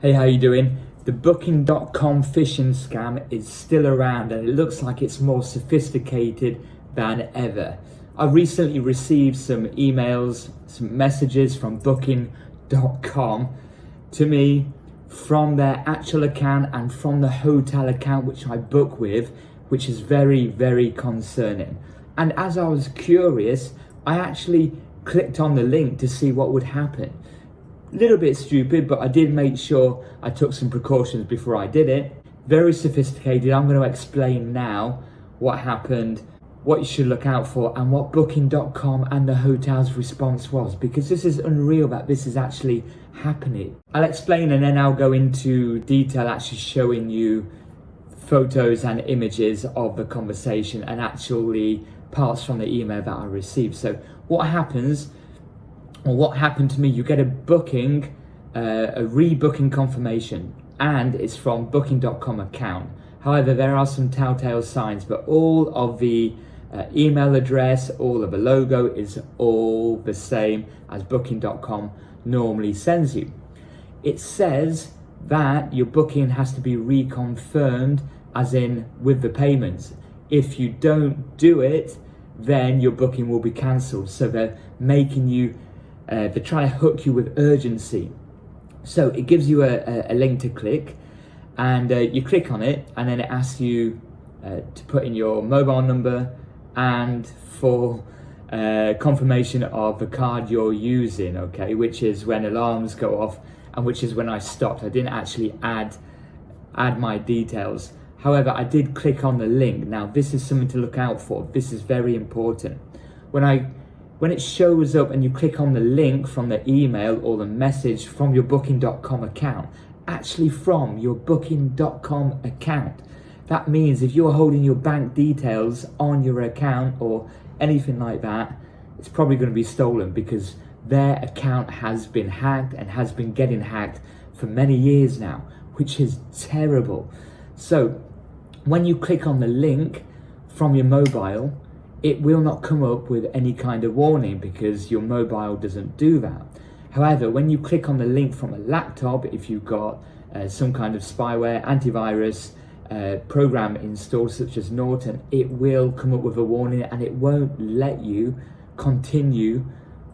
Hey, how you doing? The booking.com phishing scam is still around and it looks like it's more sophisticated than ever. I recently received some emails, some messages from booking.com to me from their actual account and from the hotel account which I book with, which is very, very concerning. And as I was curious, I actually clicked on the link to see what would happen. Little bit stupid, but I did make sure I took some precautions before I did it. Very sophisticated. I'm going to explain now what happened, what you should look out for, and what booking.com and the hotel's response was, because this is unreal that this is actually happening. I'll explain and then I'll go into detail actually showing you photos and images of the conversation and actually parts from the email that I received. So what happens, or what happened to me, you get a booking, a rebooking confirmation, and it's from booking.com account. However, there are some telltale signs, but all of the email address, all of the logo is all the same as booking.com normally sends you. It says that your booking has to be reconfirmed, as in with the payments. If you don't do it, then your booking will be cancelled. So they're making you they're trying to hook you with urgency. So it gives you a link to click, and you click on it, and then it asks you to put in your mobile number and for confirmation of the card you're using, okay, which is when alarms go off and which is when I stopped. I didn't actually add my details. However, I did click on the link. Now, this is something to look out for. This is very important. When it shows up and you click on the link from the email or the message from your booking.com account, actually from your booking.com account, that means if you're holding your bank details on your account or anything like that, it's probably going to be stolen, because their account has been hacked and has been getting hacked for many years now, which is terrible. So when you click on the link from your mobile, it will not come up with any kind of warning because your mobile doesn't do that. However, when you click on the link from a laptop, if you've got some kind of spyware, antivirus program installed such as Norton, it will come up with a warning and it won't let you continue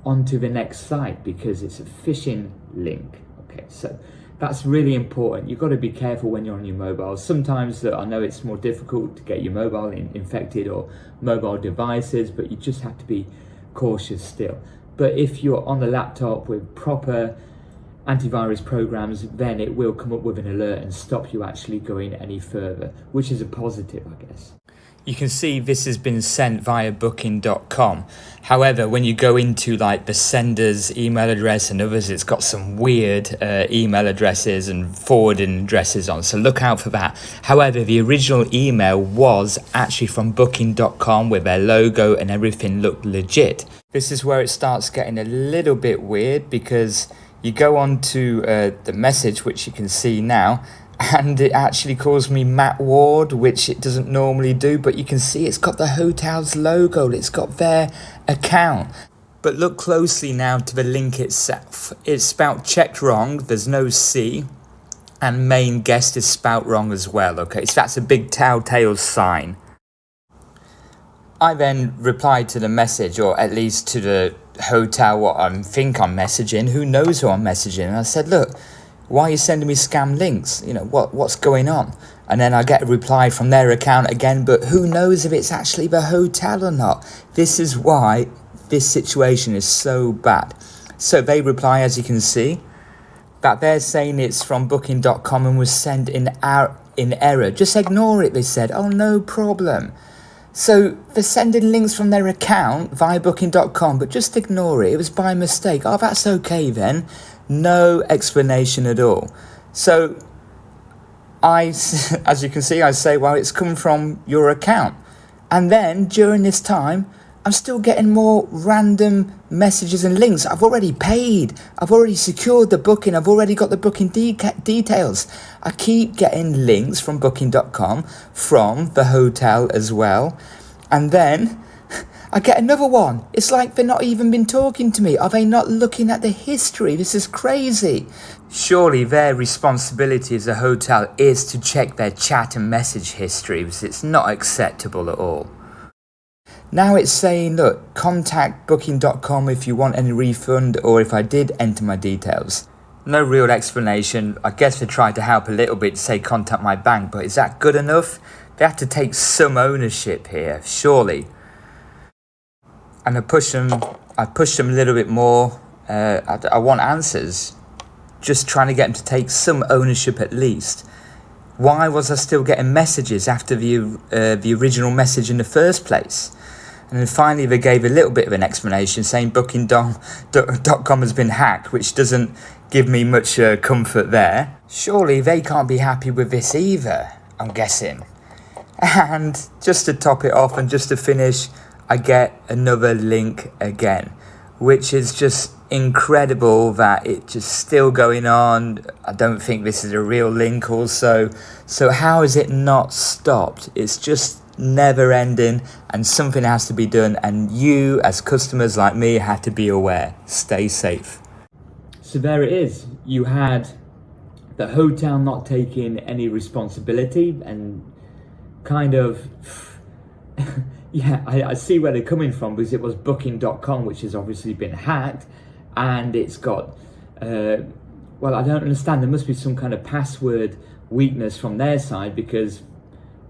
onto the next site because it's a phishing link. Okay, so that's really important. You've got to be careful when you're on your mobile. Sometimes I know it's more difficult to get your mobile infected or mobile devices, but you just have to be cautious still. But if you're on the laptop with proper antivirus programs, then it will come up with an alert and stop you actually going any further, which is a positive, I guess. You can see this has been sent via booking.com. However, when you go into like the sender's email address and others, it's got some weird email addresses and forwarding addresses on. So look out for that. However, the original email was actually from booking.com with their logo and everything looked legit. This is where it starts getting a little bit weird, because you go on to the message, which you can see now, and it actually calls me Matt Ward, which it doesn't normally do, but you can see it's got the hotel's logo, it's got their account. But look closely now to the link itself. It's spelt checked wrong, there's no C, and main guest is spelt wrong as well, okay, so that's a big telltale sign. I then replied to the message, or at least to the hotel what I think I'm messaging, who knows who I'm messaging, and I said, look, why are you sending me scam links? You know, what's going on? And then I get a reply from their account again, but who knows if it's actually the hotel or not? This is why this situation is so bad. So they reply, as you can see, that they're saying it's from booking.com and was sent in error. Just ignore it, they said. Oh, no problem. So they're sending links from their account via booking.com, but just ignore it. It was by mistake. Oh, that's okay then. No explanation at all. So as you can see, I say, well, it's come from your account. And then during this time, I'm still getting more random messages and links. I've already paid. I've already secured the booking. I've already got the booking details. I keep getting links from booking.com, from the hotel as well. And then I get another one. It's like they've not even been talking to me. Are they not looking at the history? This is crazy. Surely their responsibility as a hotel is to check their chat and message history, because it's not acceptable at all. Now it's saying, look, contact booking.com if you want any refund or if I did enter my details. No real explanation. I guess they tried to help a little bit to say contact my bank, but is that good enough? They have to take some ownership here, surely. And I pushed them a little bit more. I want answers. Just trying to get them to take some ownership at least. Why was I still getting messages after the original message in the first place? And then finally they gave a little bit of an explanation saying booking.com has been hacked, which doesn't give me much comfort there. Surely they can't be happy with this either, I'm guessing. And just to top it off and just to finish, I get another link again, which is just incredible that it's just still going on. I don't think this is a real link also. So how is it not stopped? It's just never ending, and something has to be done, and you as customers like me have to be aware. Stay safe. So there it is. You had the hotel not taking any responsibility and kind of yeah, I see where they're coming from, because it was booking.com, which has obviously been hacked, and it's got well, I don't understand. There must be some kind of password weakness from their side, because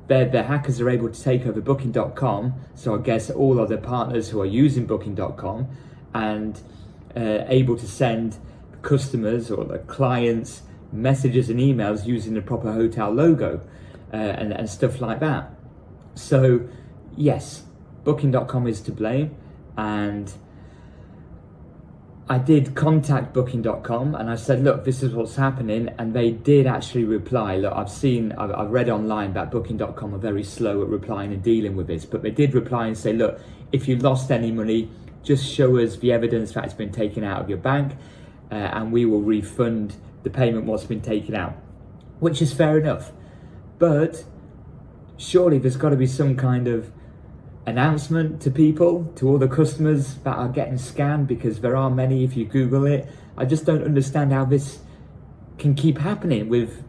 the hackers are able to take over booking.com, so I guess all other partners who are using booking.com, and able to send customers or the clients messages and emails using the proper hotel logo and stuff like that. So yes, booking.com is to blame, and I did contact booking.com and I said, look, this is what's happening, and they did actually reply. Look, I've read online that booking.com are very slow at replying and dealing with this, but they did reply and say, look, if you lost any money, just show us the evidence that it's been taken out of your bank, and we will refund the payment what's been taken out, which is fair enough. But surely there's got to be some kind of announcement to people, to all the customers that are getting scammed, because there are many if you Google it. I just don't understand how this can keep happening with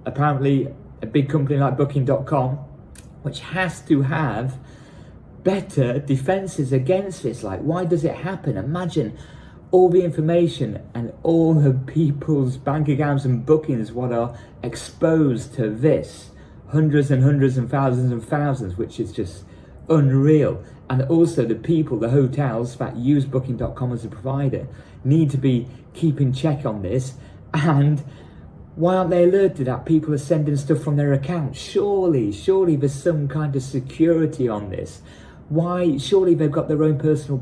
apparently a big company like booking.com, which has to have better defenses against this. Like, why does it happen? Imagine all the information and all the people's bank accounts and bookings what are exposed to this. Hundreds and hundreds and thousands, which is just unreal. And also the people, the hotels that use booking.com as a provider, need to be keeping check on this. And why aren't they alerted that people are sending stuff from their account? Surely there's some kind of security on this. Why? Surely they've got their own personal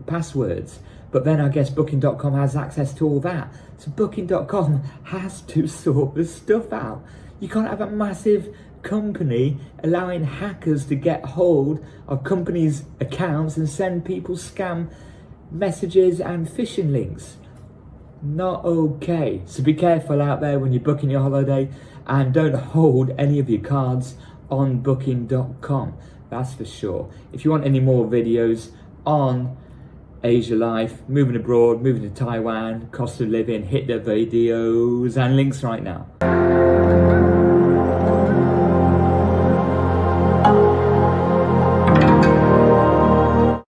passwords. But then I guess booking.com has access to all that. So booking.com has to sort this stuff out. You can't have a massive company allowing hackers to get hold of companies' accounts and send people scam messages and phishing links. Not okay. So be careful out there when you're booking your holiday, and don't hold any of your cards on booking.com. That's for sure. If you want any more videos on Asia life, moving abroad, moving to Taiwan, cost of living, hit the videos and links right now.